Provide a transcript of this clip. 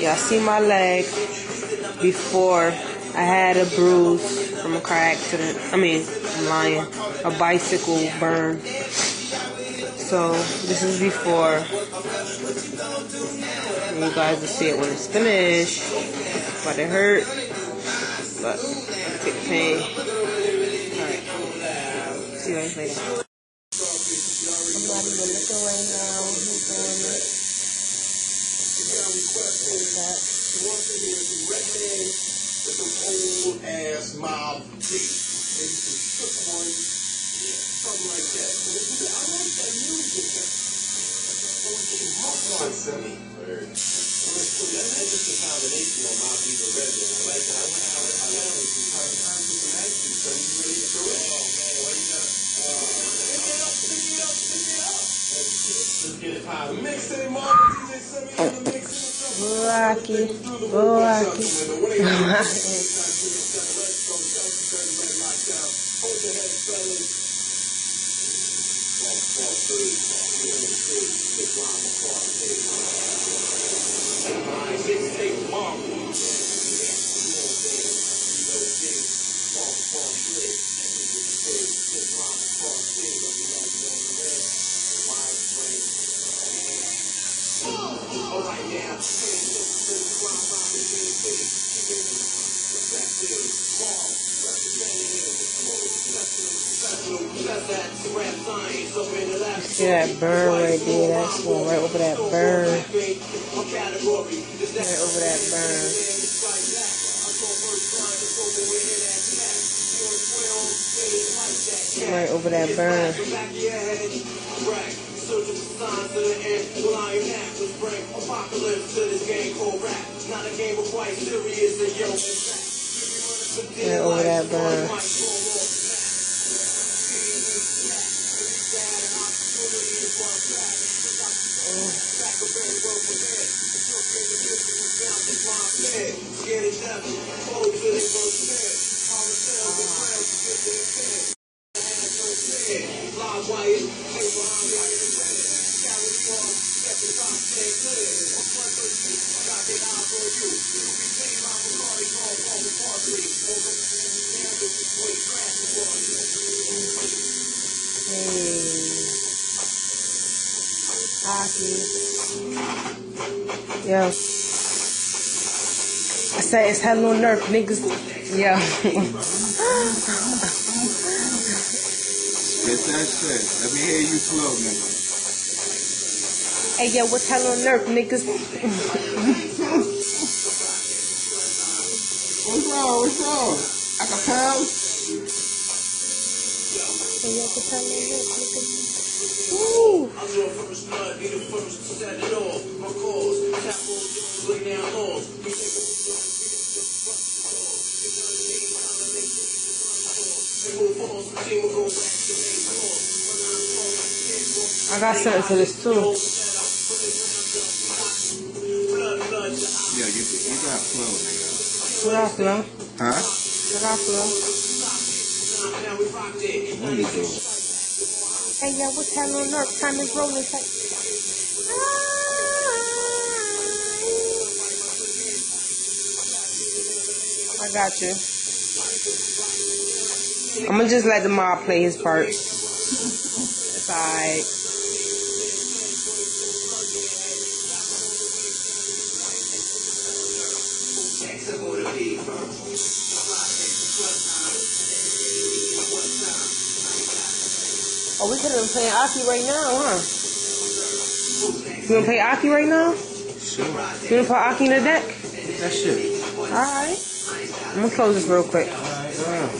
Y'all see my leg before. I had a bruise from a car accident. I'm lying. A bicycle burn. So this is before. And you guys will see it when it's finished. But it hurt. But take the pain. Alright. See you guys later. I'm not even looking right now. He's doing it. With them old ass mob beats. Maybe some shook ones. Something like that. I like that music. That's just a combination of mob beat and regular. I like that. I like it. Sometimes you can ask you, so you ready to throw it. Oh man, why you gotta pick it up. Let's get it high. Mix it, mom. DJ send me the mix. Rocky. See that burn right there? That's going right over that burn. Right over that burn. Right over that burn. Right over that burn. Yo. I said it's hello nerf, niggas. Yo. Get that shit. Let me hear you slow, nigga. Hey, yo, what's hello nerf, niggas? What's wrong? Akahpel? Hey, yo, what's hello nerf, niggas? Woo! I'm your first blood, be the first to set it off. My cause, tap on doors, lay down laws. We take a I got something for this too. Yeah, you got flow, nigga. What got flow? Huh? What got flow? What are you doing? Hey, yo, what's hello nerf? Time is rolling. I got you. I'm gonna just let the mob play his part. It's alright. Oh, we could have been playing Aki right now, huh? You wanna play Aki right now? Sure. You wanna put Aki in the deck? That shit. Alright. I'm gonna close this real quick. Alright.